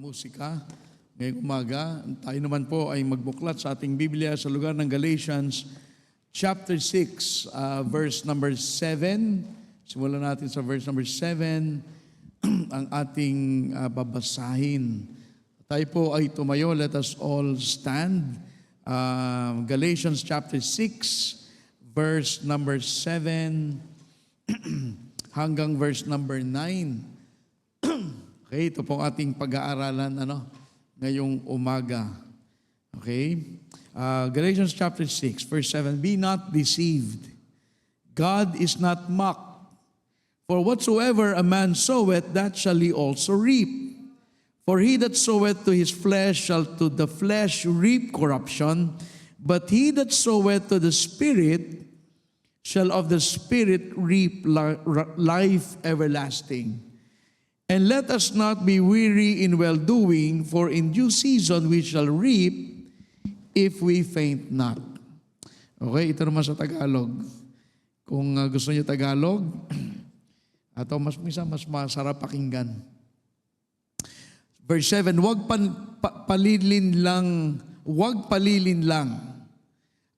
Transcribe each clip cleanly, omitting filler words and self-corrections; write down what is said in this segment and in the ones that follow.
musika ngayong umaga. Tayo naman po ay magbuklat sa ating Biblia sa lugar ng Galatians chapter 6, verse number 7. Simulan natin sa verse number 7 ang ating babasahin. Tayo po ay tumayo. Let us all stand. Galatians chapter 6, verse number 7 hanggang verse number 9. Okay, ito pong ating pag-aaralan ngayong umaga. Okay? Galatians chapter 6, verse 7. Be not deceived. God is not mocked. For whatsoever a man soweth, that shall he also reap. For he that soweth to his flesh shall to the flesh reap corruption, but he that soweth to the Spirit shall of the Spirit reap life everlasting. And let us not be weary in well-doing, for in due season we shall reap if we faint not. Okay, ito naman sa Tagalog. Kung gusto niyo Tagalog, atau mas masarap pakinggan. Verse 7, huwag palilin lang.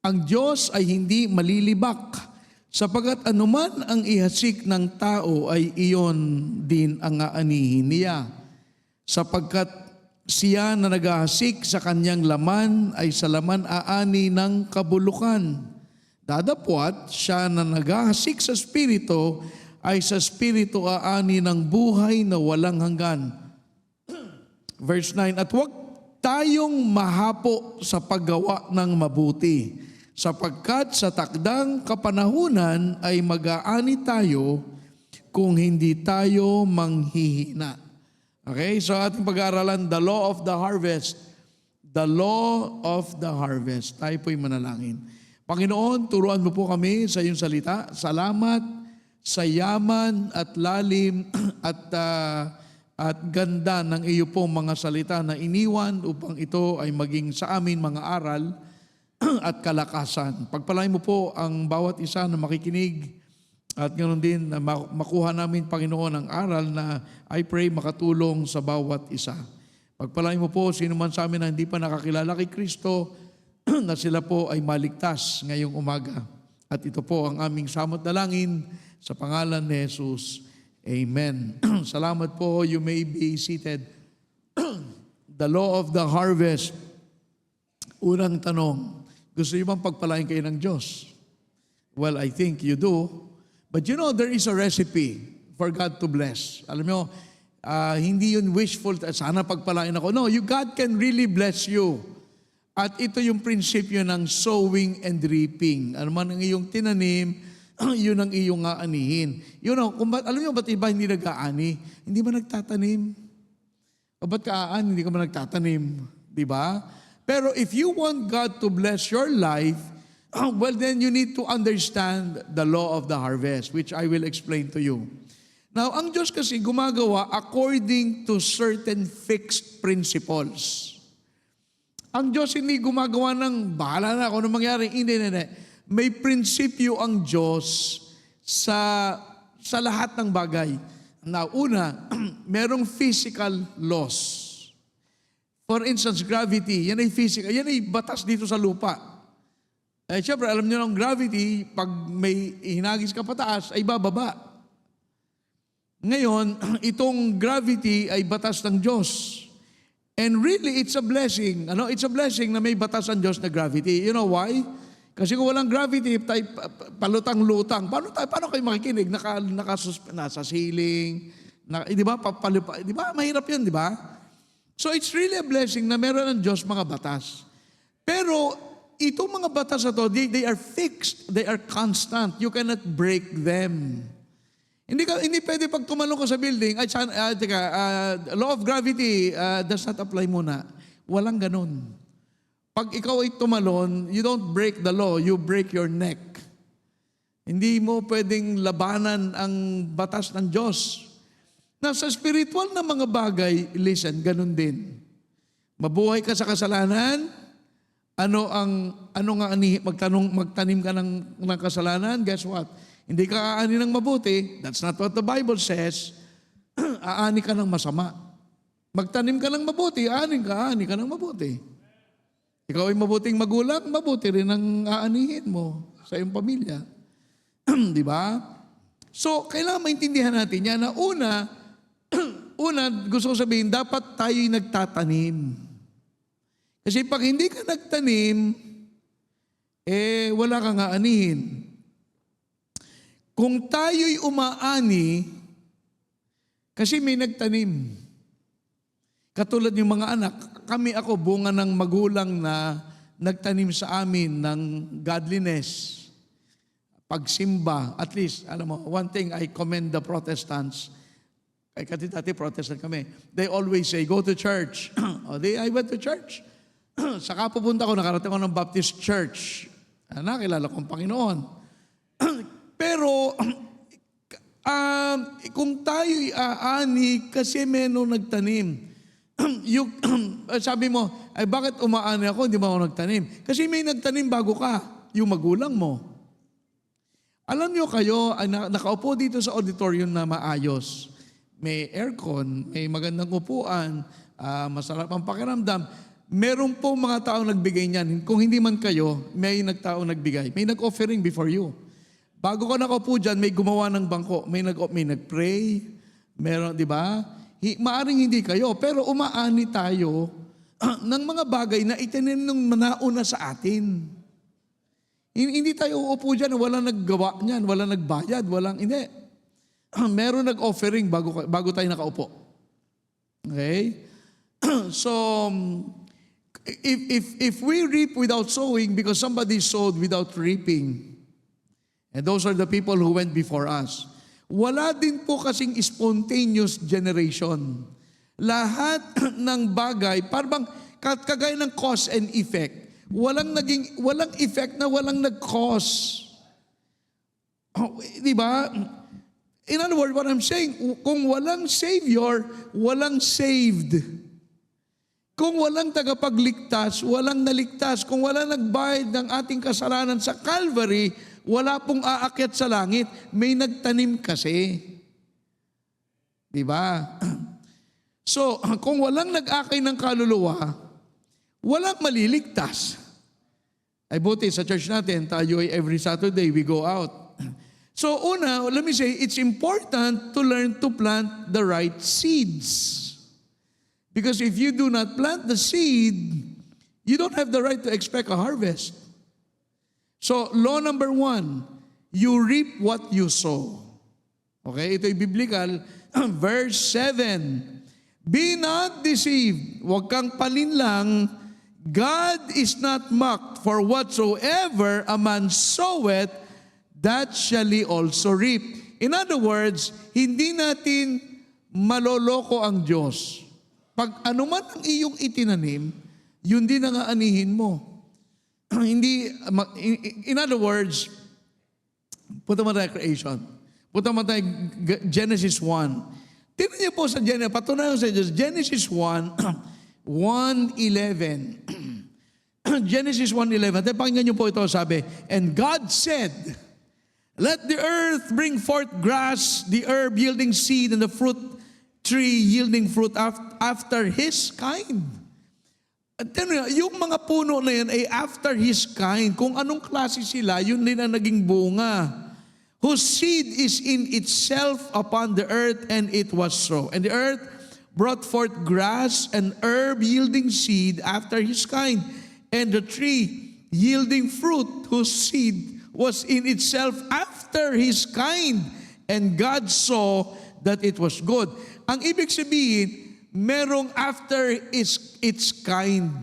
Ang Diyos ay hindi malilibak, sapagat anuman ang ihasik ng tao ay iyon din ang aanihin niya. Sapagkat siya na naghahasik sa kanyang laman ay sa laman aani ng kabulukan. Dadapwat siya na naghahasik sa Espiritu ay sa Espiritu aani ng buhay na walang hanggan. Verse 9, at huwag tayong mahapo sa paggawa ng mabuti, sapagkat sa takdang kapanahunan ay mag-aani tayo kung hindi tayo manghihina. Okay, so ating pag-aaralan, the law of the harvest. The law of the harvest. Tayo po'y manalangin. Panginoon, turuan mo po kami sa iyong salita. Salamat sa yaman at lalim at ganda ng iyo pong mga salita na iniwan upang ito ay maging sa amin mga aral at kalakasan. Pagpalain mo po ang bawat isa na makikinig at ganoon din na makuha namin, Panginoon, ang aral na I pray makatulong sa bawat isa. Pagpalain mo po sino man sa amin na hindi pa nakakilala kay Kristo na sila po ay maligtas ngayong umaga. At ito po ang aming samot dalangin sa pangalan ni Jesus. Amen. Salamat po. You may be seated. The law of the harvest. Unang tanong, gusto niyo bang pagpalain kayo ng Diyos? Well, I think you do. But you know, there is a recipe for God to bless. Alam mo, hindi yun wishful, sana pagpalain ako. No, God can really bless you. At ito yung prinsipyo ng sowing and reaping. Ano man ang iyong tinanim, yun ang iyong aanihin. You know, alam mo ba't iba hindi nag-aani? Hindi ba nagtatanim? O ba't ka-aani, hindi ka ba nagtatanim? Diba? Pero if you want God to bless your life, well then you need to understand the law of the harvest, which I will explain to you. Now, ang Diyos kasi gumagawa according to certain fixed principles. Ang Diyos hindi gumagawa ng bahala na kung ano mangyari. Hindi. May prinsipyo ang Diyos sa lahat ng bagay. Now, una, merong physical laws. For instance, gravity, yan ay physical, yan ay batas dito sa lupa. Siyempre, alam niyo ng gravity, pag may hinagis ka pataas, ay bababa. Ngayon, itong gravity ay batas ng Diyos. And really, it's a blessing. It's a blessing na may batas ang Diyos na gravity. You know why? Kasi kung walang gravity, tayo palutang-lutang. Paano kayo makikinig? Nasa ceiling, di ba? Di ba? Mahirap yun, di ba? So it's really a blessing na meron ng Diyos mga batas. Pero itong mga batas na to, they are fixed, they are constant. You cannot break them. Hindi pwede pag tumalong ka sa building, law of gravity does not apply muna. Walang ganun. Pag ikaw ay tumalon, you don't break the law, you break your neck. Hindi mo pwedeng labanan ang batas ng Diyos. Sa spiritual na mga bagay, listen, ganun din. Mabuhay ka sa kasalanan, magtanim ka ng kasalanan, guess what? Hindi ka aani ng mabuti, that's not what the Bible says, aani ka ng masama. Magtanim ka ng mabuti, ani ka ng mabuti. Ikaw ay mabuting magulang, mabuti rin ang aanihin mo sa iyong pamilya. Di ba? So, kailangan maintindihan natin yan na una, gusto ko sabihin, dapat tayo'y nagtatanim. Kasi pag hindi ka nagtanim, wala kang aanihin. Kung tayo'y umaani, kasi may nagtanim. Katulad yung mga anak, ako, bunga ng magulang na nagtanim sa amin ng godliness, pagsimba. At least, alam mo, one thing I commend the Protestants. Kasi dati Protestant kami. They always say, go to church. I went to church. Saka pupunta ko, nakarating ako ng Baptist Church. Nakilala kong Panginoon. Pero, kung tayo'y aani, kasi meron nagtanim. Sabi mo, ay bakit umaani ako, hindi ba ako nagtanim? Kasi may nagtanim bago ka, yung magulang mo. Alam nyo kayo, nakaupo dito sa auditorium na maayos. May aircon, may magandang upuan, masarap ang pakiramdam. Meron po mga taong nagbigay niyan. Kung hindi man kayo, may nagtaong nagbigay. May nag-offering before you. Bago ka nakaupo dyan, may gumawa ng bangko. May nag-pray. Meron, di ba? Maaring hindi kayo, pero umaani tayo ng mga bagay na itinanim ng nauna sa atin. Hindi tayo uupo dyan, walang naggawa niyan, walang nagbayad, hindi. Meron nag-offering bago tayo nakaupo. Okay? So, if we reap without sowing because somebody sowed without reaping, and those are the people who went before us, wala din po kasing spontaneous generation. Lahat ng bagay, parang kagaya ng cause and effect. Walang effect na walang nag-cause. Di ba? In other words, what I'm saying, kung walang Savior, walang saved. Kung walang tagapagligtas, walang naligtas. Kung walang nagbayad ng ating kasalanan sa Calvary, wala pong aakyat sa langit. May nagtanim kasi. Di ba? So, kung walang nag-akay ng kaluluwa, walang maliligtas. Ay buti sa church natin, tayo ay every Saturday we go out. So una, let me say, it's important to learn to plant the right seeds. Because if you do not plant the seed, you don't have the right to expect a harvest. So law number 1, you reap what you sow. Okay, ito'y biblical. Verse 7, be not deceived, huwag kang palinlang, God is not mocked, for whatsoever a man soweth, that shall he also reap. In other words, hindi natin maloloko ang Diyos. Pag anuman ang iyong itinanim, yun din ang aanihin mo. Hindi, in other words, punta mo tayo creation. Punta mo tayo Genesis 1. Tingnan niyo po sa Genesis, patunayan sa Genesis 1, 1:11. Genesis 1:11. Pakinggan niyo po ito, sabi, and God said, let the earth bring forth grass, the herb yielding seed, and the fruit tree yielding fruit after his kind. At yung mga puno na yan ay after his kind. Kung anong klase sila, yun din ang naging bunga. Whose seed is in itself upon the earth, and it was so. And the earth brought forth grass and herb yielding seed after his kind, and the tree yielding fruit whose seed was in itself after his kind. And God saw that it was good. Ang ibig sabihin, merong after its kind.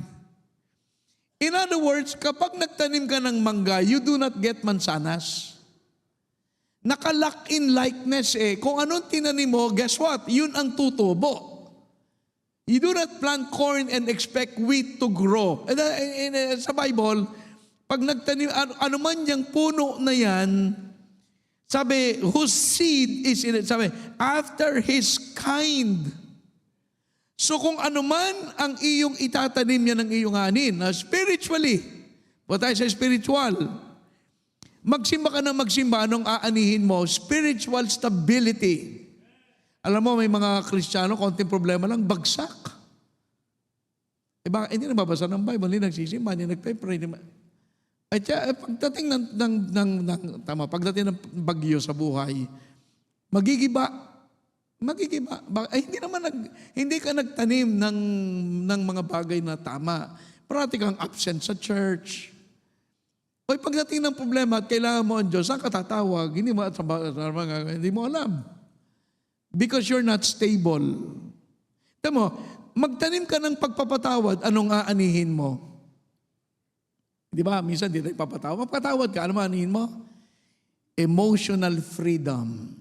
In other words, kapag nagtanim ka ng mangga, you do not get mansanas. Nakalock in likeness eh. Kung anong tinanim mo, guess what? Yun ang tutubo. You do not plant corn and expect wheat to grow. Sa Bible, pag nagtanim, ano man yung puno na yan, sabi, whose seed is in it? Sabi, after his kind. So kung ano man ang iyong itatanim niya ng iyong anin, spiritually, what I say spiritual, magsimba ka na magsimba, anong aanihin mo? Spiritual stability. Alam mo, may mga Kristiyano, konting problema lang, bagsak. Hindi nababasa ng Bible, hindi nagsisimba, hindi nagpe-pray. At pagdating pagdating ng bagyo sa buhay, magigiba. Hindi ka nagtanim ng mga bagay na tama. Parati kang absent sa church. Pagdating ng problema at kailangan mo ang Diyos, saan ka tatawag? Hindi mo alam. Because you're not stable. Tama mo, magtanim ka ng pagpapatawad, anong aanihin mo? Di ba? Minsan di tayo papatawad. Magpatawad ka, ano aanihin mo? Emotional freedom.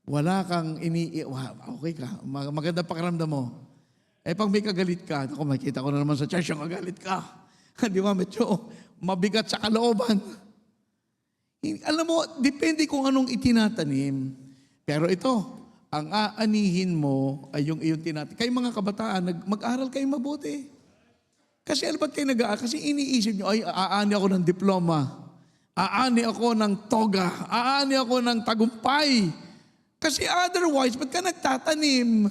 Wala kang okay ka, maganda pakiramdam mo. Pag may kagalit ka, ako makita ko na naman sa church yung kagalit ka. Di ba, medyo mabigat sa kalooban. Alam mo, depende kung anong itinatanim. Pero ito, ang aanihin mo ay yung iyong tinatanim. Kayo mga kabataan, mag-aral kayo mabuti. Kasi alam ba't kayo nag-aaral? Kasi iniisip nyo, aani ako ng diploma. Aani ako ng toga. Aani ako ng tagumpay. Kasi otherwise, ba't ka nagtatanim?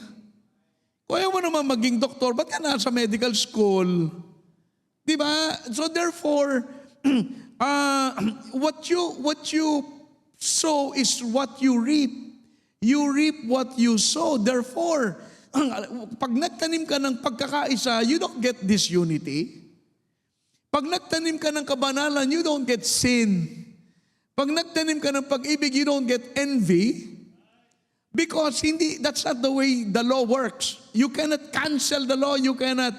Kung ayaw mo naman maging doktor, ba't ka nasa medical school? Diba? So therefore, what you sow is what you reap. You reap what you sow. Therefore, pag nagtanim ka ng pagkakaisa, you don't get disunity. Pag nagtanim ka ng kabanalan, you don't get sin. Pag nagtanim ka ng pag-ibig, you don't get envy. Because that's not the way the law works. You cannot cancel the law. You cannot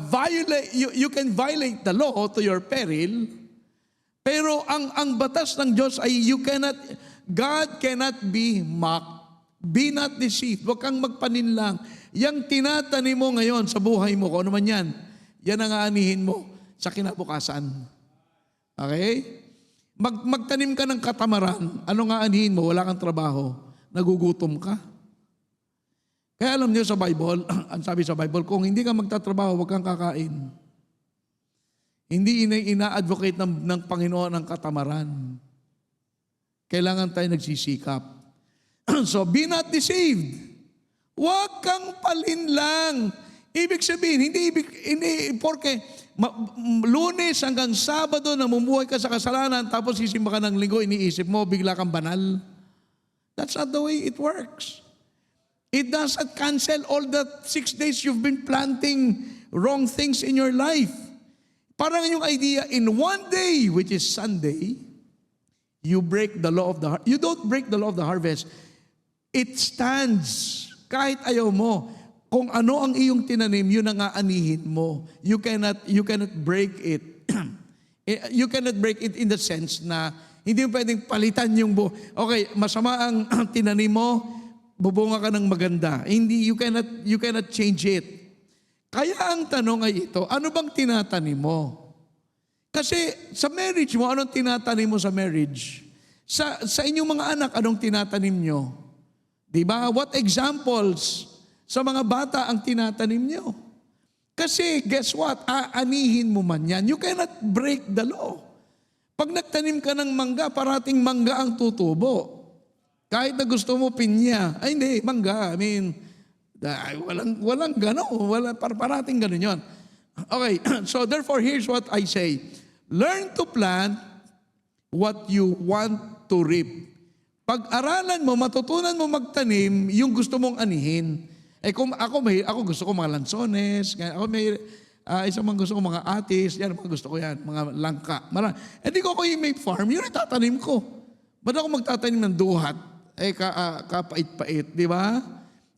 violate. You can violate the law to your peril. Pero ang batas ng Diyos ay God cannot be mocked. Be not deceived. Huwag kang magpaninlang. Yang tinatanim mo ngayon sa buhay mo, kung ano man yan ang aanihin mo sa kinabukasan. Okay? Magtanim ka ng katamaran. Ano nga aanihin mo? Wala kang trabaho. Nagugutom ka. Kaya alam niyo sa Bible, ang sabi sa Bible, kung hindi ka magtatrabaho, huwag kang kakain. Hindi ina-advocate ng Panginoon ang katamaran. Kailangan tayo nagsisikap. So, be not deceived. Huwag kang palinlang. Ibig sabihin, hindi porke Lunes hanggang Sabado namumuhay ka sa kasalanan tapos sisimba ka ng Linggo, iniisip mo, bigla kang banal. That's not the way it works. It doesn't cancel all the 6 days you've been planting wrong things in your life. Parang yung idea, in one day, which is Sunday, you break the law of the harvest. You don't break the law of the harvest. It stands. Kahit ayaw mo. Kung ano ang iyong tinanim, yun ang aanihin mo. You cannot break it. You cannot break it in the sense na hindi mo pwedeng palitan yung okay, masama ang tinanim mo, bubunga ka ng maganda. Hindi, you cannot change it. Kaya ang tanong ay ito, ano bang tinatanim mo? Kasi sa marriage mo, anong tinatanim mo sa marriage? Sa inyong mga anak, anong tinatanim nyo? Diba? What examples sa mga bata ang tinatanim nyo? Kasi guess what? Aanihin mo man yan. You cannot break the law. Pag nagtanim ka ng mangga, parating mangga ang tutubo. Kahit na gusto mo pinya, ay hindi, mangga. I mean, walang gano. Parating gano'n yun. Okay, so therefore, here's what I say. Learn to plant what you want to reap. Pag-aralan mo, matutunan mo magtanim yung gusto mong anihin. Kung ako gusto ko mga lansones, ako isa mga gusto ko mga atis, yan mga gusto ko yan, mga langka. Hindi ko may farm, yun itatanim ko. Ba't ako magtatanim ng duhat? Kapait-pait, di ba?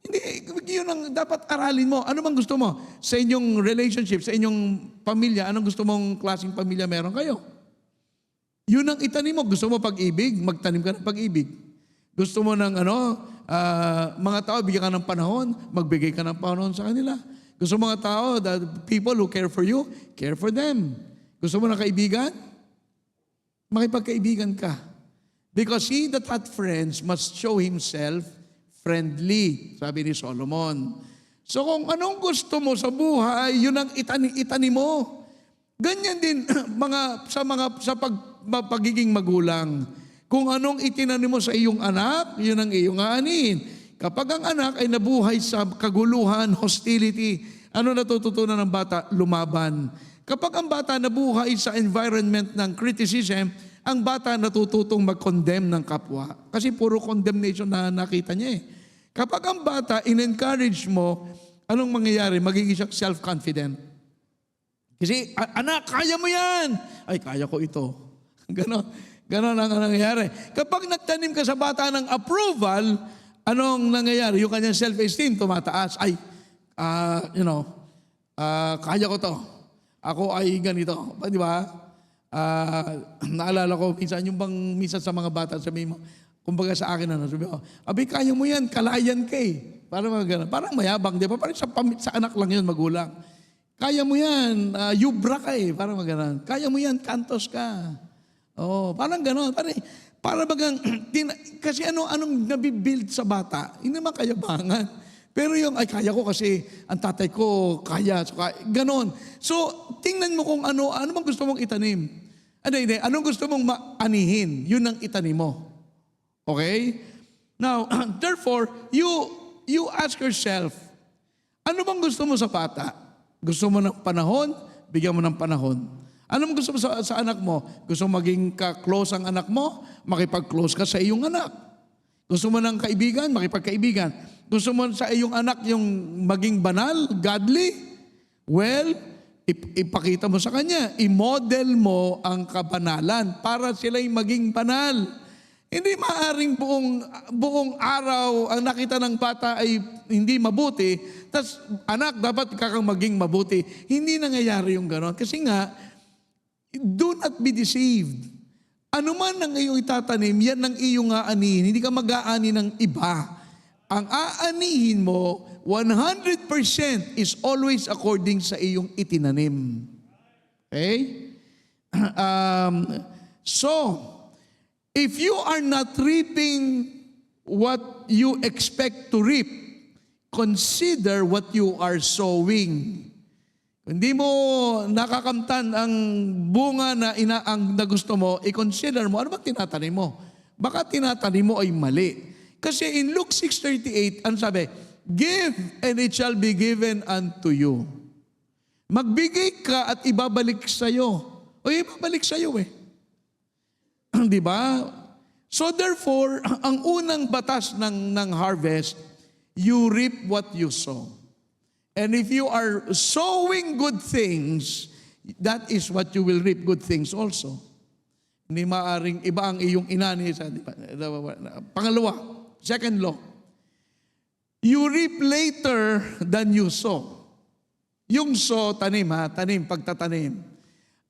Hindi, yun ang dapat aralin mo. Ano bang gusto mo? Sa inyong relationship, sa inyong pamilya, anong gusto mong klaseng pamilya meron kayo? Yun ang itanim mo. Gusto mo pag-ibig, magtanim ka ng pag-ibig. Gusto mo ng mga tao, bigyan ka ng panahon, magbigay ka ng panahon sa kanila. Gusto mo mga tao, the people who care for you, care for them. Gusto mo ng kaibigan? Makipagkaibigan ka. Because he that hath friends must show himself friendly, sabi ni Solomon. So kung anong gusto mo sa buhay, yun ang itanim mo. Ganyan din sa pagiging magulang. Kung anong itinanim mo sa iyong anak, yun ang iyong aanin. Kapag ang anak ay nabuhay sa kaguluhan, hostility, ano natututunan ng bata? Lumaban. Kapag ang bata nabuhay sa environment ng criticism, ang bata natututong mag-condemn ng kapwa. Kasi puro condemnation na nakita niya eh. Kapag ang bata, in-encourage mo, anong mangyayari? Magiging siya self-confident. Kasi, anak, kaya mo yan! Ay, kaya ko ito. Ganon ang nangyayari. Kapag nagtanim ka sa bata ng approval, anong nangyayari? Yung kanyang self-esteem tumataas. Ay, kaya ko to. Ako ay ganito. Di ba? Naalala ko, minsan sa mga bata, sabi mo, kumbaga sa akin, sabi ko, abi, kaya mo yan, kalayan ka eh. Parang mayabang, di ba? Parang sa anak lang yun, magulang. Kaya mo yan, yubra ka eh. Parang maganon. Kaya mo yan, kantos ka. Oh, parang gano'n. Para bagang, kasi anong nabibuild sa bata? Hindi naman kayabangan. Pero yung, ay kaya ko kasi ang tatay ko kaya. So, gano'n. So, tingnan mo kung ano bang gusto mong itanim. Anong gusto mong maanihin? Yun ang itanim mo. Okay? Now, therefore, you ask yourself, ano bang gusto mo sa bata? Gusto mo ng panahon? Bigyan mo ng panahon. Anong gusto mo sa anak mo? Gusto mo maging ka-close ang anak mo? Makipag-close ka sa iyong anak. Gusto mo ng kaibigan? Makipagkaibigan. Gusto mo sa iyong anak yung maging banal, godly? Well, ipakita mo sa kanya. I-model mo ang kabanalan para sila'y maging banal. Hindi maaring buong araw ang nakita ng bata ay hindi mabuti, tas anak, dapat kakang maging mabuti. Hindi nangyayari yung gano'n. Kasi nga, do not be deceived. Ano man ang iyong itatanim, yan ang iyong aanihin. Hindi ka mag-aani ng iba. Ang aanihin mo, 100% is always according sa iyong itinanim. Okay? So, if you are not reaping what you expect to reap, consider what you are sowing. Hindi mo nakakamtan ang bunga na gusto mo, i-consider mo, ano ba tinatanim mo? Baka tinatanim mo ay mali. Kasi in Luke 6:38, ano sabi? Give and it shall be given unto you. Magbigay ka at ibabalik sa'yo. O ibabalik sa'yo eh. Di ba? So therefore, ang unang batas ng harvest, you reap what you sow. And if you are sowing good things, that is what you will reap good things also. Hindi maaring iba ang iyong inani sa pangalawa, second law. You reap later than you sow. Yung sow, tanim ha, pagtatanim.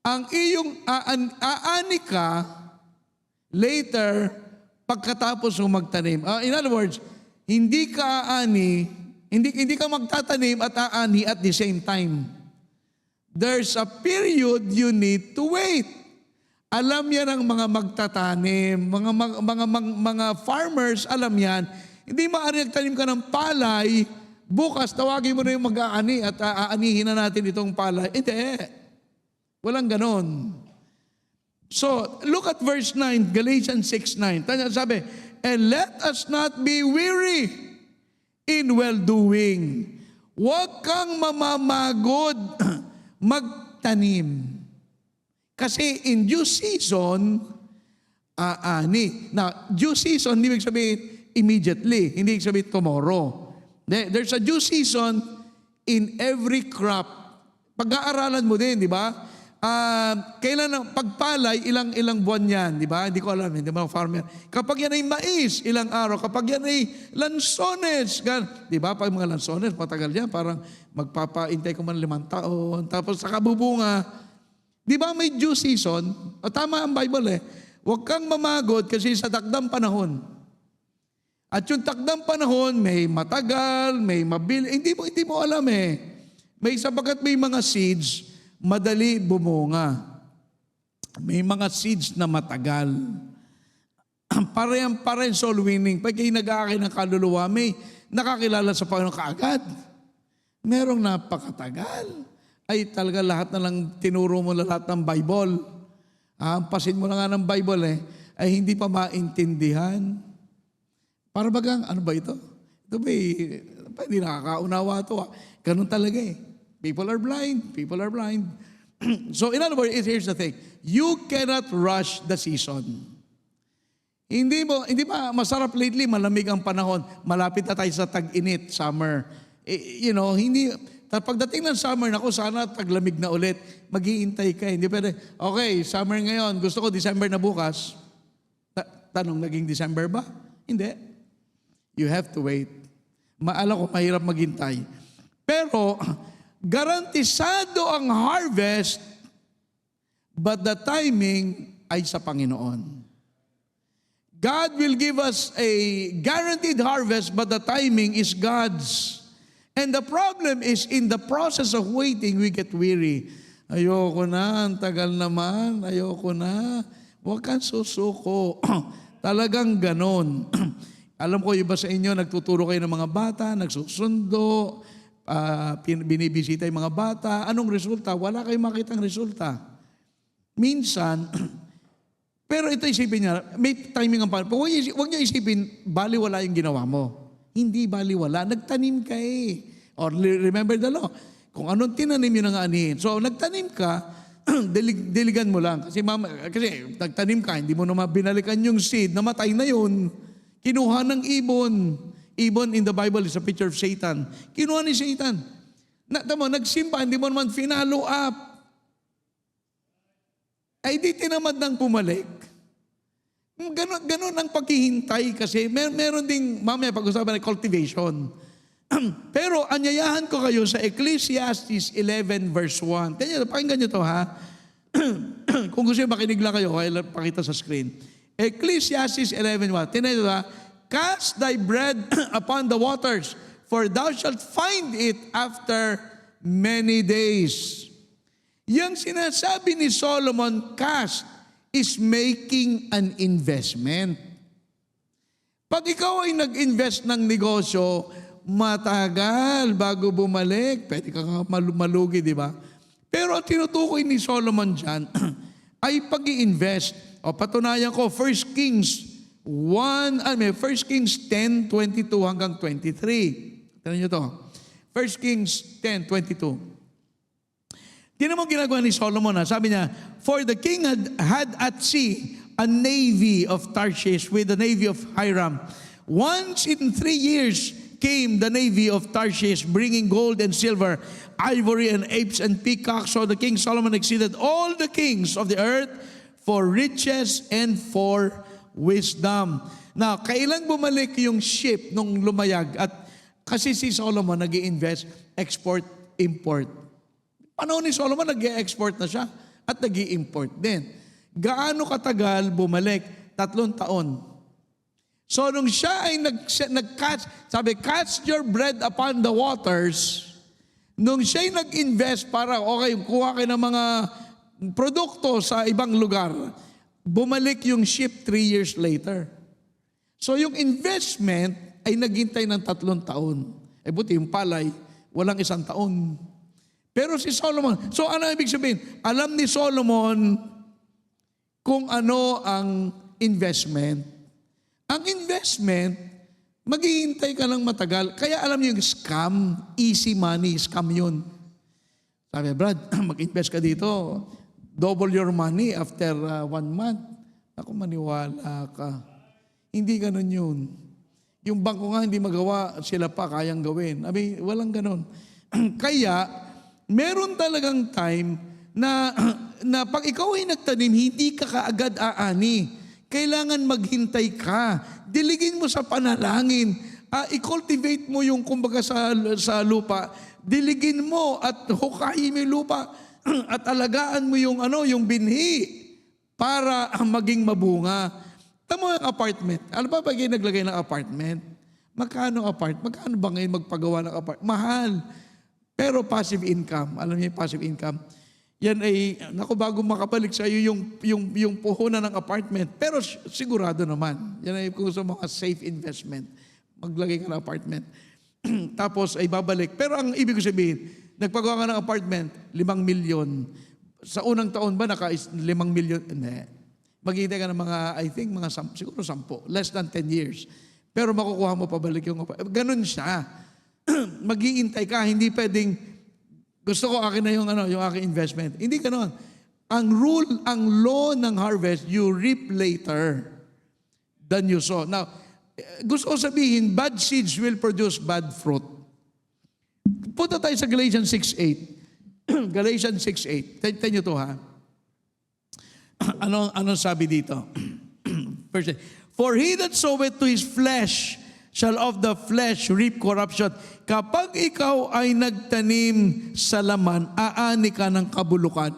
Ang iyong aani ka later pagkatapos mo magtanim. In other words, hindi ka aani, hindi ka magtatanim at aani at the same time. There's a period you need to wait. Alam yan ang mga magtatanim, mga farmers, alam yan. Hindi maaari nagtanim ka ng palay, bukas tawagin mo na yung mag-aani at aanihin na natin itong palay. Hindi. Walang ganon. So, look at verse 9, Galatians 6:9. Sabi, and let us not be weary in well-doing. Huwag kang mamamagod magtanim. Kasi in due season, aani. Now, due season, hindi ibig sabihin immediately. Hindi ibig sabihin tomorrow. There's a due season in every crop. Pag-aaralan mo din, di ba? Kailan ang pagpalay, ilang buwan yan, di ba? Hindi ko alam, hindi ba farmer. Kapag yan ay mais, ilang araw. Kapag yan ay lansones, di ba? Pag mga lansones, matagal yan, parang magpapaintay ko man 5 taon. Tapos sa kabubunga, di ba may due season? O, tama ang Bible eh. Huwag kang mamagod kasi sa takdang panahon. At yung takdang panahon, may matagal, may mabili. Hindi mo alam eh. Sapagkat may mga seeds, madali bumunga. May mga seeds na matagal. Parehang soul winning. Pag kayo nag-aakay ng kaluluwa, may nakakilala sa Panginoon kaagad. Merong napakatagal. Ay talaga lahat na lang tinuro mo lahat ng Bible. Pasin mo na nga ng Bible ay hindi pa maintindihan. Para bagang, ano ba ito? Ito ba hindi nakakaunawa ito. Ganun talaga eh. People are blind. People are blind. So in other words, here's the thing. You cannot rush the season. Hindi ba masarap lately, malamig ang panahon. Malapit na tayo sa tag-init, summer. Hindi, pagdating ng summer, naku, sana taglamig na ulit. Mag-iintay ka. Hindi pwede, okay, summer ngayon, gusto ko December na bukas. Tanong, naging December ba? Hindi. You have to wait. Alam ko, mahirap maghintay. Pero, garantisado ang harvest, but the timing ay sa Panginoon. God will give us a guaranteed harvest, but the timing is God's. And the problem is, in the process of waiting, we get weary. Ayoko na, ang tagal naman, ayoko na. Huwag kang susuko. Talagang ganon. Alam ko, iba sa inyo, nagtuturo kayo ng mga bata, nagsusundo, binibisita yung mga bata. Anong resulta? Wala kayong makitang resulta. Minsan, pero ito isipin niya, may timing ang panahon. Huwag niyo isipin, baliwala yung ginawa mo. Hindi baliwala. Nagtanim ka eh. Or remember the law. Kung anong tinanim yun ang anihin. So nagtanim ka, diligan mo lang. Kasi nagtanim ka, hindi mo naman binalikan yung seed, namatay na yun. Kinuha ng ibon. Ibon in the Bible is a picture of Satan. Kinuha ni Satan. Nagsimba, hindi mo naman finalo up. Ay di tinamad nang bumalik. Ganon ang paghihintay kasi meron ding, mamaya pag-usapan ng cultivation. Pero anyayahan ko kayo sa Ecclesiastes 11 verse 1. Pakinggan nyo to ha. Kung gusto nyo makinig lang kayo, kaya pakita sa screen. Ecclesiastes 11:1. Tingnan nyo ha. Cast thy bread upon the waters, for thou shalt find it after many days. Yang sinasabi ni Solomon, cast, is making an investment. Pag ikaw ay nag-invest ng negosyo, matagal bago bumalik. Pwede ka malugi, di ba? Pero ang tinutukoy ni Solomon dyan ay pag-i-invest. O patunayan ko, 1 Kings 10:22 hanggang 23. Tignan nyo to. 1 Kings 10:22. Tingnan mo ginagawa ni Solomon. Sabi niya, for the king had at sea a navy of Tarshish with the navy of Hiram. Once in 3 years came the navy of Tarshish, bringing gold and silver, ivory and apes and peacocks. So the king Solomon exceeded all the kings of the earth for riches and for wisdom. Now, kailan bumalik yung ship nung lumayag? At kasi si Solomon nag-i-invest, export, import. Panahon ni Solomon, nag-i-export na siya at nag-i-import din. Gaano katagal bumalik? 3 taon. So nung siya ay nag-catch, sabi, catch your bread upon the waters, nung siya ay nag-invest para, okay, kuha kayo ng mga produkto sa ibang lugar, bumalik yung ship 3 years later. So yung investment ay naghintay ng 3 taon. Buti yung palay, walang 1 taon. Pero si Solomon, so ano ibig sabihin? Alam ni Solomon kung ano ang investment. Ang investment, maghihintay ka lang matagal. Kaya alam niyo yung scam, easy money, scam yun. Sabi, Brad, mag-invest ka dito, double your money after 1 month. Ako, maniwala ka. Hindi ganun yun. Yung bangko nga hindi magawa, sila pa kayang gawin. Walang ganun. Kaya, meron talagang time na pag ikaw ay nagtanim, hindi ka kaagad aani. Kailangan maghintay ka. Diligin mo sa panalangin. I-cultivate mo yung kumbaga sa lupa. Diligin mo at hukayin mo yung lupa. At alagaan mo yung binhi para maging mabunga. Tama yung apartment. Ano ba pag naglagay ng apartment? Magkano ba ngayon magpagawa ng apartment? Mahal. Pero passive income, alam niyo yung passive income, yan ay, bago makabalik sa iyo yung puhunan ng apartment, pero sigurado naman, yan ay kung sa mga safe investment, maglagay ka ng apartment, tapos ay babalik. Pero ang ibig ko sabihin, nagpagawa ka ng apartment, 5 milyon. Sa unang taon ba, 5 milyon? Hindi. Maghihintay ka ng siguro 10, less than 10 years. Pero makukuha mo pabalik yung apartment. Ganun siya. Mag-iintay ka, hindi pwedeng Gusto ko akin na yung yung aking investment. Hindi ganoon. Ang law ng harvest, you reap later than you sow. Now, gusto ko sabihin, bad seeds will produce bad fruit. Punta tayo sa Galatians 6:8. Galatians 6:8. Tignan nyo to, ha? Anong sabi dito? Verse 8. For he that soweth to his flesh shall of the flesh reap corruption. Kapag ikaw ay nagtanim sa laman, aani ka ng kabulukan.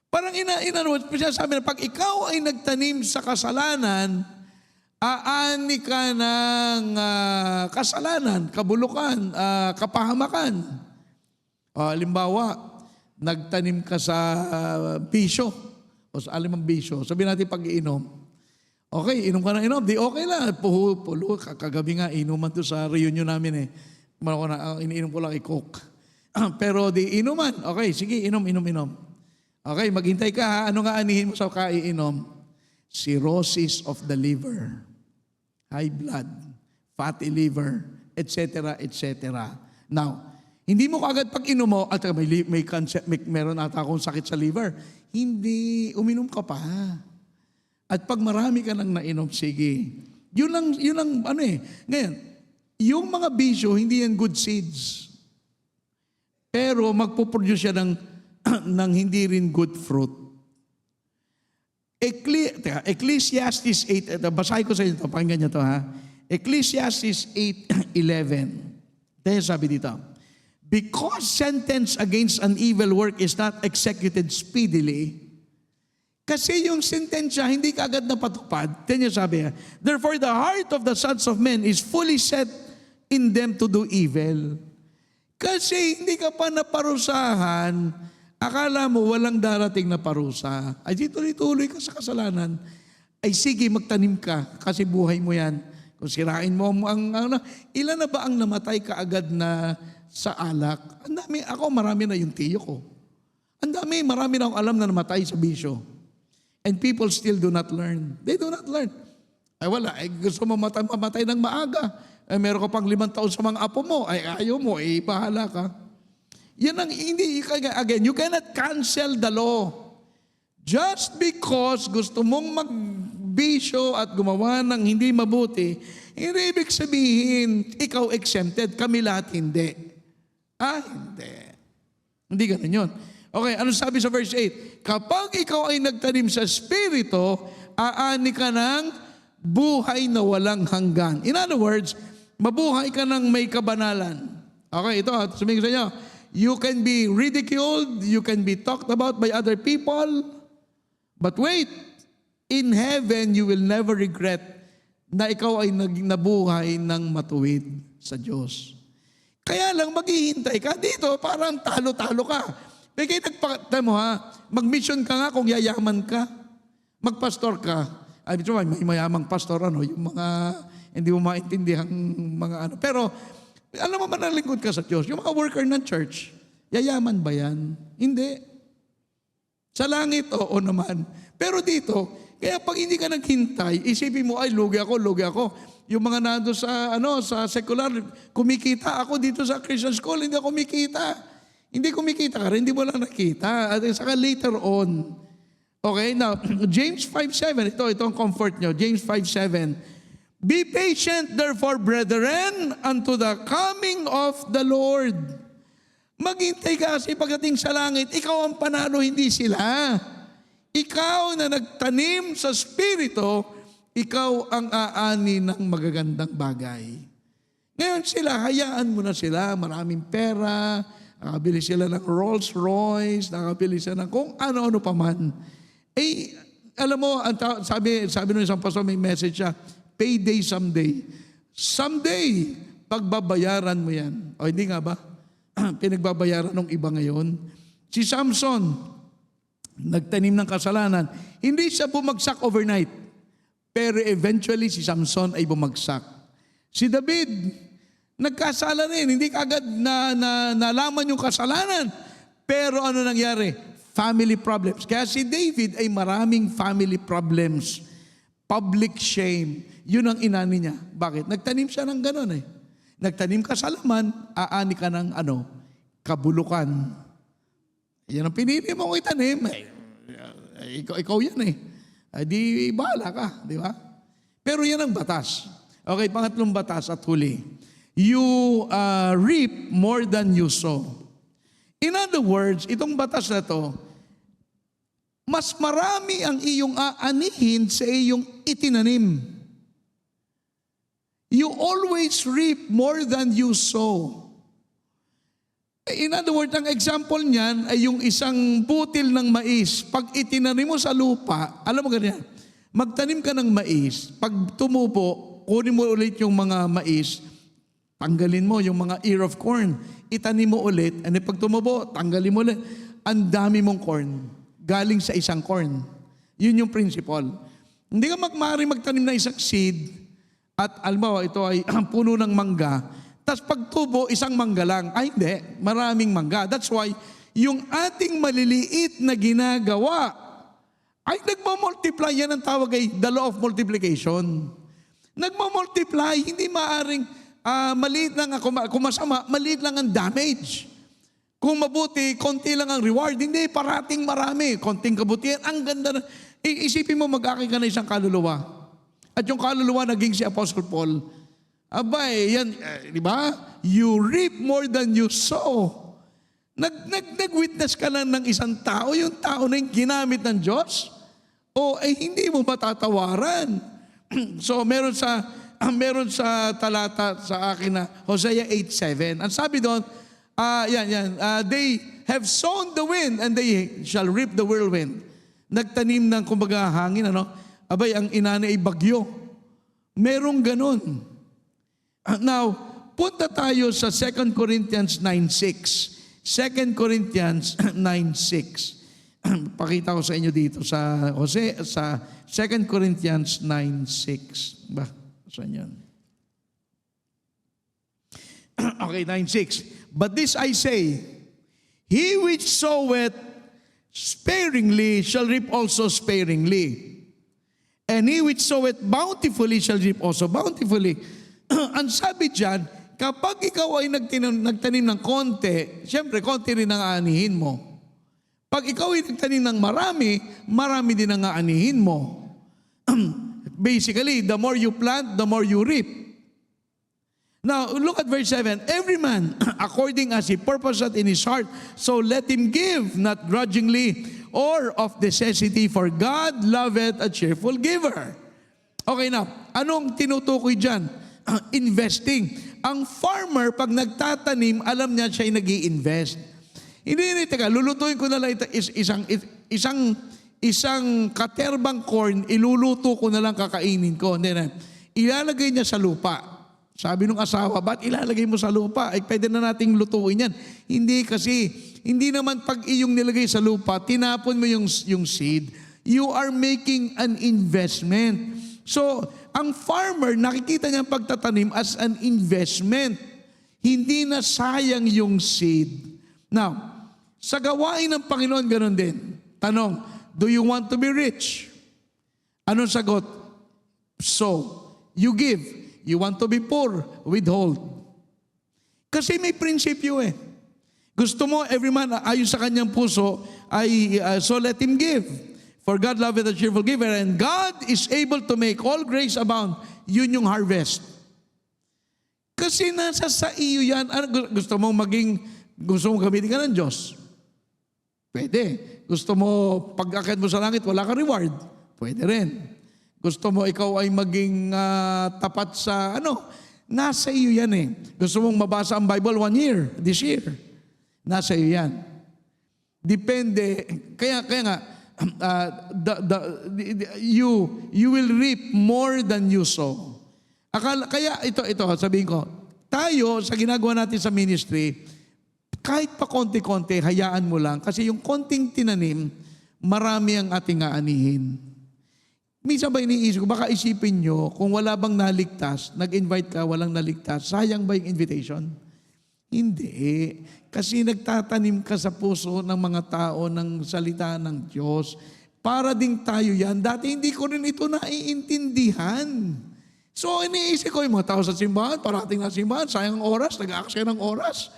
Parang sabi na, pag ikaw ay nagtanim sa kasalanan, aani ka ng kasalanan, kabulukan, kapahamakan. Halimbawa, nagtanim ka sa bisyo, o sa alimang bisyo, sabihin natin pag-iinom. Okay, inom ka ng inom, di okay lang. Pulo, kagabi nga, inuman to sa reunion namin eh. Iniinom ko lang i-coke. Pero di inuman, okay, sige, inom. Okay, maghintay ka ha. Ano nga anihin mo sa kaiinom? Cirrhosis of the liver, high blood, fatty liver, etc., etc. Now, hindi mo kaagad pag inom mo, at meron ata akong sakit sa liver. Hindi, uminom ka pa. At pag marami ka nang nainom, sige. Yun ang Ngayon, yung mga bisyo, hindi yan good seeds. Pero magpuproduce siya ng hindi rin good fruit. Ecclesiastes 8, basahin ko sa inyo ito, pakinggan nyo ito ha. Ecclesiastes 8:11. Dahil sabi dito, because sentence against an evil work is not executed speedily, kasi yung sentensya hindi kaagad napatupad, then sabi niya, therefore the heart of the sons of men is fully set in them to do evil. Kasi hindi ka pa naparusahan, akala mo walang darating na parusa. Ay di tuloy-tuloy ka sa kasalanan. Ay sige, magtanim ka kasi buhay mo yan. Kung sirain mo ilan na ba ang namatay kaagad na sa alak? Ang dami, marami na yung tiyo ko. Marami na akong alam na namatay sa bisyo. And people still do not learn. They do not learn. Ay wala, gusto mo mamatay ng maaga. Ay meron ka pang 5 taon sa mga apo mo. Ay ayaw mo, bahala ka. Yan ang again, you cannot cancel the law. Just because gusto mong magbisyo at gumawa ng hindi mabuti, hindi ibig sabihin, ikaw exempted, kami lahat hindi. Hindi. Hindi ganun yun. Okay, ano sabi sa verse 8? Kapag ikaw ay nagtanim sa Espiritu, aani ka ng buhay na walang hanggan. In other words, mabuhay ka ng may kabanalan. Okay, ito, sabihin ko sa inyo, you can be ridiculed, you can be talked about by other people, but wait, in heaven you will never regret na ikaw ay nabuhay ng matuwid sa Diyos. Kaya lang maghihintay ka dito, parang talo-talo ka. Kaya nagpakita mo mag-mission ka nga kung yayaman ka, magpastor ka. Ay, may mayamang pastor, yung mga hindi mo maintindihan mga Pero, alam mo manalingkod ka sa Diyos. Yung mga worker ng church, yayaman ba yan? Hindi. Sa langit, oo naman. Pero dito, kaya pag hindi ka naghintay, isipin mo, ay, lugi ako. Yung mga nando sa secular, kumikita ako dito sa Christian school, hindi ako kumikita. Hindi kumikita ka rin, hindi mo lang nakita. At saka later on. Okay, now, James 5:7, ito ang comfort nyo. James 5:7. Be patient, therefore, brethren, unto the coming of the Lord. Maghintay ka kasi pagdating sa langit, ikaw ang panalo, hindi sila. Ikaw na nagtanim sa Espiritu, ikaw ang aani ng magagandang bagay. Ngayon sila, hayaan mo na sila, maraming pera, nakabili sila ng Rolls Royce, nakabili sila ng kung ano-ano pa man. Alam mo, sabi ng isang pastor, may message siya, payday someday. Someday, pagbabayaran mo yan. O hindi nga ba? Pinagbabayaran ng iba ngayon. Si Samson, nagtanim ng kasalanan. Hindi siya bumagsak overnight. Pero eventually, si Samson ay bumagsak. Si David, nagkasala rin. Hindi kagad nalaman yung kasalanan. Pero ano nangyari? Family problems. Kaya si David ay maraming family problems. Public shame. Yun ang inani niya. Bakit? Nagtanim siya ng gano'n eh. Nagtanim ka sa laman, aani ka ng kabulukan. Yan ang pinili mong itanim. Ikaw yan eh. Di bahala ka, di ba? Pero yan ang batas. Okay, pangatlong batas at huli. You reap more than you sow. In other words, itong batas na to, mas marami ang iyong aanihin sa iyong itinanim. You always reap more than you sow. In other words, ang example niyan ay yung isang butil ng mais. Pag itinanim mo sa lupa, alam mo ganyan, magtanim ka ng mais, pag tumubo, kunin mo ulit yung mga mais, tanggalin mo yung mga ear of corn, itanim mo ulit, and pag tumubo, tanggalin mo ulit. Ang dami mong corn, galing sa isang corn. Yun yung principle. Hindi ka maaari magtanim na isang seed, at albawa, ito ay puno ng mangga, tapos pagtubo, isang mangga lang. Ay, hindi. Maraming mangga. That's why, yung ating maliliit na ginagawa, ay nagmamultiply. Yan ang tawag ay the law of multiplication. Nagmamultiply. Hindi maaring maliit lang kung masama, maliit lang ang damage. Kung mabuti, konti lang ang reward. Hindi, parating marami. Konting kabutihan. Ang ganda na. Isipin mo, mag-aki ka na isang kaluluwa. At yung kaluluwa naging si Apostle Paul. Abay, yan, di ba? You reap more than you sow. Nag-witness ka lang ng isang tao, yung tao na yung ginamit ng Diyos, o ay hindi mo matatawaran. So, meron sa talata sa akin na Hosea 8:7. Ang sabi doon, they have sown the wind and they shall reap the whirlwind. Nagtanim ng kumbaga hangin, ano? Abay, ang inana ay bagyo. Merong ganun. Now, punta tayo sa 2 Corinthians 9:6. 2 Corinthians 9:6. Pakita ko sa inyo dito sa 2 Corinthians 9:6. Ba, saan yan? Okay, 9:6. But this I say, he which soweth sparingly shall reap also sparingly. And he which soweth bountifully shall reap also bountifully. Ang sabi dyan, kapag ikaw ay nagtanim ng konti, siyempre konti rin ang aanihin mo. Pag ikaw ay nagtanim ng marami, marami din ang aanihin mo. Basically, the more you plant, the more you reap. Now, look at verse 7. Every man, according as he purposeth in his heart, so let him give, not grudgingly, or of necessity, for God loveth a cheerful giver. Okay na, anong tinutukoy dyan? Investing. Ang farmer, pag nagtatanim, alam niya siya ay nag-i-invest. Hindi, teka, lulutuin ko na lang isang katerbang corn, iluluto ko na lang, kakainin ko. Hindi na, ilalagay niya sa lupa. Sabi nung asawa, ba't ilalagay mo sa lupa? Ay, pwede na nating lutuin yan. Hindi kasi, hindi naman pag iyong nilagay sa lupa, tinapon mo yung seed. You are making an investment. So, ang farmer, nakikita niya ang pagtatanim as an investment. Hindi na sayang yung seed. Now, sa gawain ng Panginoon, ganun din. Tanong, do you want to be rich? Anong sagot? So, you give. You want to be poor? Withhold. Kasi may prinsipyo eh. Gusto mo, every man, ayon sa kanyang puso, so let him give. For God loveth a cheerful giver, and God is able to make all grace abound. Yun yung harvest. Kasi nasa sa iyo yan. Gusto mong gamitin ka ng Diyos? Pwede. Gusto mo, pag-akit mo sa langit, wala ka reward? Pwede rin. Gusto mo, ikaw ay maging tapat sa, nasa iyo yan eh. Gusto mong mabasa ang Bible 1 year, this year. Nasa iyo yan. Depende. Kaya nga, you will reap more than you sow. Kaya ito, sabihin ko, tayo sa ginagawa natin sa ministry, kahit pa konti-konti, hayaan mo lang. Kasi yung konting tinanim, marami ang ating aanihin. Minsan ba iniisip ko, baka isipin nyo, kung wala bang naligtas, nag-invite ka, walang naligtas, sayang ba yung invitation? Hindi. Kasi nagtatanim ka sa puso ng mga tao ng salita ng Diyos. Para ding tayo yan. Dati hindi ko rin ito naiintindihan. So iniisip ko yung mga tao sa simbahan, parating na simbahan, sayang ang oras, nag-aaksaya ng oras.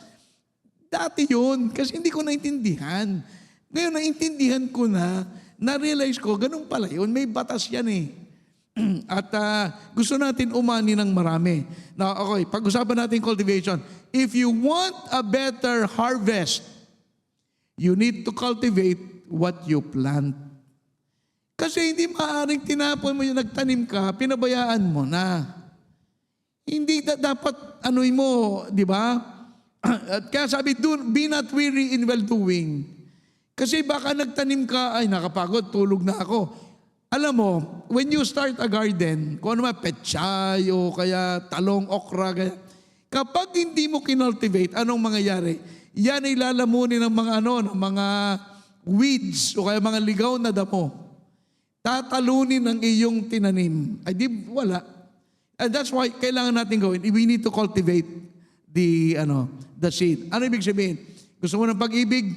Dati yun, kasi hindi ko naintindihan. Ngayon, naintindihan ko na-realize ko, ganun pala yun, may batas yan eh. At gusto natin umani ng marami. Now, okay, pag-usapan natin cultivation. If you want a better harvest, you need to cultivate what you plant. Kasi hindi maaaring tinapon mo yung nagtanim ka, pinabayaan mo na. Hindi dapat mo, di ba? At kaya sabi, be not weary in well-doing. Kasi baka nagtanim ka, ay nakapagod, tulog na ako. Alam mo, when you start a garden, kung ano man, pechay o kaya talong, okra, kaya, kapag hindi mo kinultivate, anong mangyayari? Yan ay lalamunin ng ng mga weeds o kaya mga ligaw na damo. Tatalunin ang iyong tinanim. Ay di, wala. And that's why kailangan natin gawin. We need to cultivate the seed. Ano ibig sabihin? Gusto mo ng pag-ibig?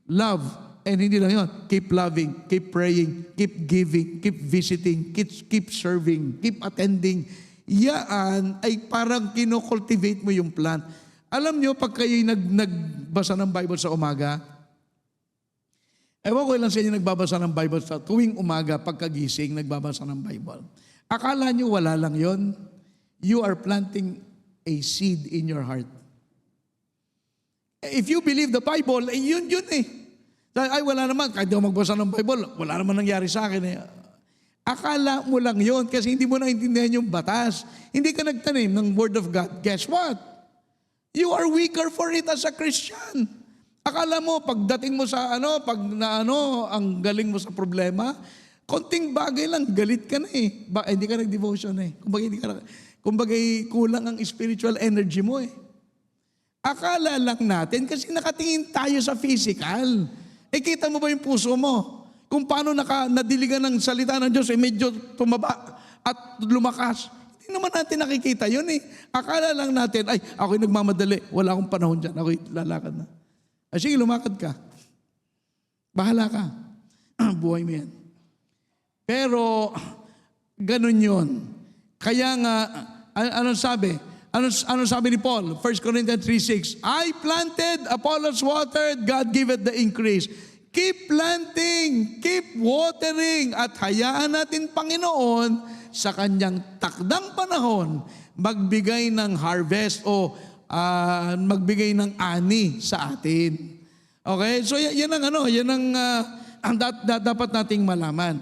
Love. And hindi lang yun. Keep loving, keep praying, keep giving, keep visiting, keep serving, keep attending. Yan ay parang kinocultivate mo yung plant. Alam nyo, pag kayo'y nagbasa ng Bible sa umaga, ewan ko lang sa inyo nagbabasa ng Bible sa tuwing umaga, pagkagising, nagbabasa ng Bible. Akala nyo wala lang yon? You are planting a seed in your heart. If you believe the Bible, yun eh. Ay, wala naman. Kahit di ako magbasa ng Bible, wala naman nangyari sa akin. Akala mo lang yon kasi hindi mo naintindihan yung batas. Hindi ka nagtanim ng Word of God. Guess what? You are weaker for it as a Christian. Akala mo, pagdating mo sa ang galing mo sa problema, konting bagay lang, galit ka na eh. Hindi ka nag-devotion eh. Kumbaga, kulang ang spiritual energy mo eh. Akala lang natin kasi nakatingin tayo sa physical. Kita mo ba yung puso mo? Kung paano nadiligan ng salita ng Diyos, medyo tumaba at lumakas. Hindi naman natin nakikita yun eh. Akala lang natin, ako'y nagmamadali. Wala akong panahon dyan. Ako'y lalakad na. Sige, lumakad ka. Bahala ka. Buhay mo yan. Pero, ganun yun. Kaya nga, anong sabi? Ano sabi ni Paul? 1 Corinthians 3:6, I planted, Apollos watered, God giveth the increase. Keep planting, keep watering, at hayaan natin, Panginoon, sa kanyang takdang panahon, magbigay ng harvest o magbigay ng ani sa atin. Okay? So yan ang dapat nating malaman.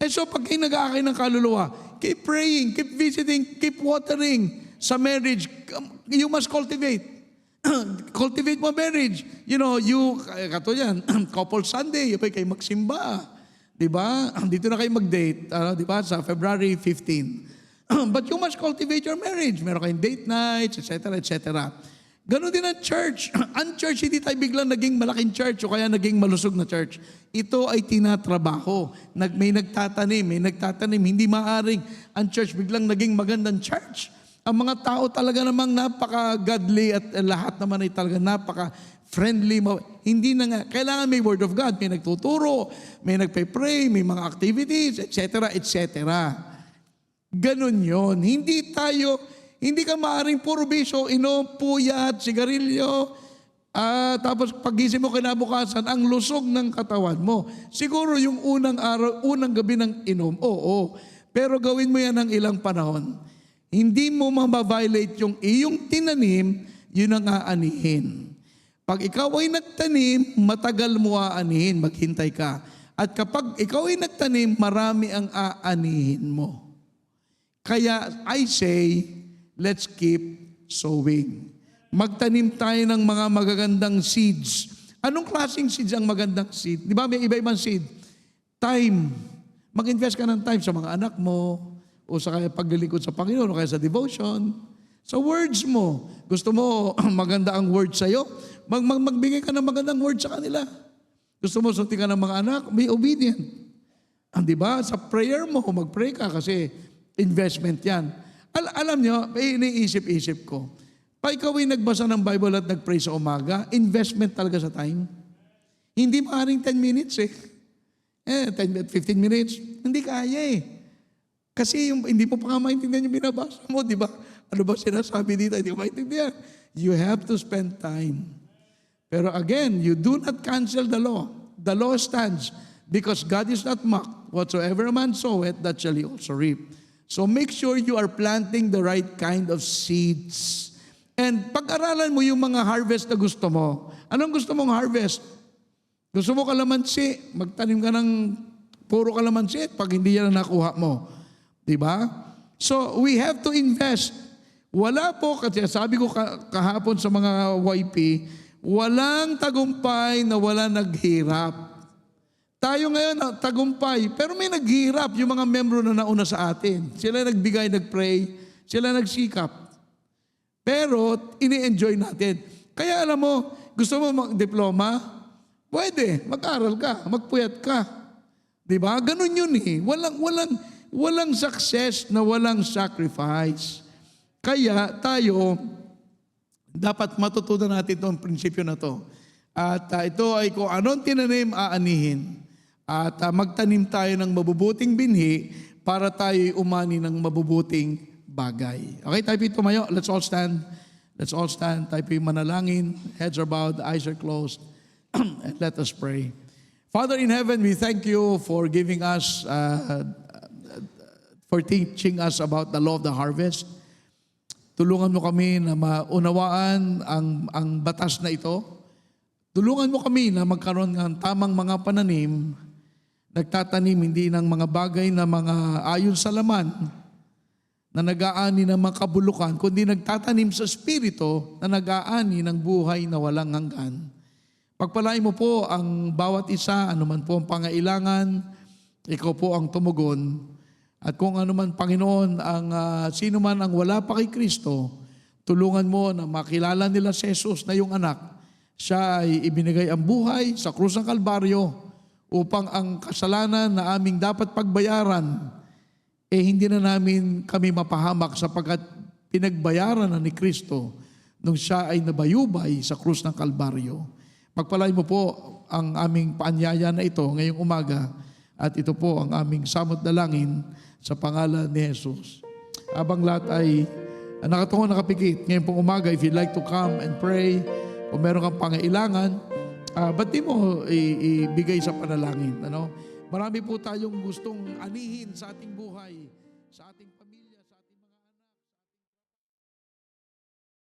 So pag kayo nag-aakay ng kaluluwa, keep praying, keep visiting, keep watering. Sa marriage, you must cultivate. Cultivate mo marriage. Kato yan, couple Sunday, kayo magsimba. Diba? Dito na kayo mag-date. Diba? Sa February 15. But you must cultivate your marriage. Meron kayong date nights, etc., etc. Ganon din ang church. Ang church, hindi tayo biglang naging malaking church o kaya naging malusog na church. Ito ay tinatrabaho. May nagtatanim. Hindi maaring ang church biglang naging magandang church. Ang mga tao talaga namang napaka-godly at lahat naman ay talaga napaka-friendly. Hindi na nga. Kailangan may Word of God. May nagtuturo, may nagpe-pray, may mga activities, etc., etc. Ganon yon. Hindi ka maaring puro bisyo, inom, puyat, sigarilyo, tapos pagising mo kinabukasan, ang lusog ng katawan mo. Siguro yung unang gabi ng inom, oo. Pero gawin mo yan ng ilang panahon. Hindi mo mababiolate yung iyong tinanim, yun ang aanihin. Pag ikaw ay nagtanim, matagal mo aanihin, maghintay ka. At kapag ikaw ay nagtanim, marami ang aanihin mo. Kaya I say, let's keep sowing. Magtanim tayo ng mga magagandang seeds. Anong klaseng seeds ang magandang seed? Di ba may iba-ibang seed? Time. Mag-invest ka ng time sa mga anak mo, o sa paglilingkod sa Panginoon, o kaya sa devotion, sa words mo. Gusto mo maganda ang word sa'yo? Magbigay ka ng magandang word sa kanila. Gusto mo sunti ka ng mga anak? Be obedient. Di ba? Sa prayer mo, mag-pray ka kasi investment yan. Alam nyo, iniisip-isip ko, pa ikaw ay nagbasa ng Bible at nag-pray sa umaga, investment talaga sa time. Hindi maaaring 10 minutes eh. 15 minutes, hindi kaya eh. Kasi hindi mo pa nga maintindihan yung binabasa mo, di ba? Ano ba sinasabi dito? Hindi mo maintindihan. You have to spend time. Pero again, you do not cancel the law. The law stands because God is not mocked. Whatsoever a man soweth, that shall he also reap. So make sure you are planting the right kind of seeds. And pag-aralan mo yung mga harvest na gusto mo. Anong gusto mong harvest? Gusto mo kalamansi, magtanim ka ng puro kalamansi pag hindi yan ang nakuha mo. Diba? So we have to invest. Wala po, kasi sabi ko kahapon sa mga YP, walang tagumpay na wala naghirap. Tayo ngayon, tagumpay, pero may naghirap yung mga membro na nauna sa atin. Sila nagbigay, nagpray, sila nagsikap. Pero ini-enjoy natin. Kaya alam mo, gusto mo mag-diploma? Pwede, mag-aral ka, magpuyat ka. Diba? Ganun yun eh. Walang success na walang sacrifice. Kaya tayo, dapat matutunan natin itong prinsipyo na to. At ito ay kung anong tinanim, aanihin. At magtanim tayo ng mabubuting binhi para tayo umani ng mabubuting bagay. Okay, tayo tumayo. Let's all stand. Let's all stand. Tayo manalangin. Heads are bowed, eyes are closed. And let us pray. Father in heaven, we thank you for giving us, for teaching us about the law of the harvest. Tulungan mo kami na maunawaan ang batas na ito. Tulungan mo kami na magkaroon ng tamang mga pananim, nagtatanim hindi ng mga bagay na mga ayon sa laman, na nag-aani ng mga kabulukan, kundi nagtatanim sa Espiritu na nag-aani ng buhay na walang hanggan. Pagpalain mo po ang bawat isa, anuman po ang pangailangan, ikaw po ang tumugon. At kung anuman, Panginoon, sino man ang wala pa kay Kristo, tulungan mo na makilala nila si Jesus na yung anak. Siya ay ibinigay ang buhay sa krus ng Kalbaryo upang ang kasalanan na aming dapat pagbayaran, hindi na namin kami mapahamak sapagkat pinagbayaran na ni Kristo nung siya ay nabayubay sa krus ng Kalbaryo. Pagpalain mo po ang aming paanyaya na ito ngayong umaga at ito po ang aming samot dalangin sa pangalan ni Jesus. Habang lahat ay nakatungo nakapikit, ngayong pong umaga, if you'd like to come and pray, kung meron kang pangailangan, ba't di mo ibigay sa panalangin? Ano? Marami po tayong gustong anihin sa ating buhay, sa ating pamilya.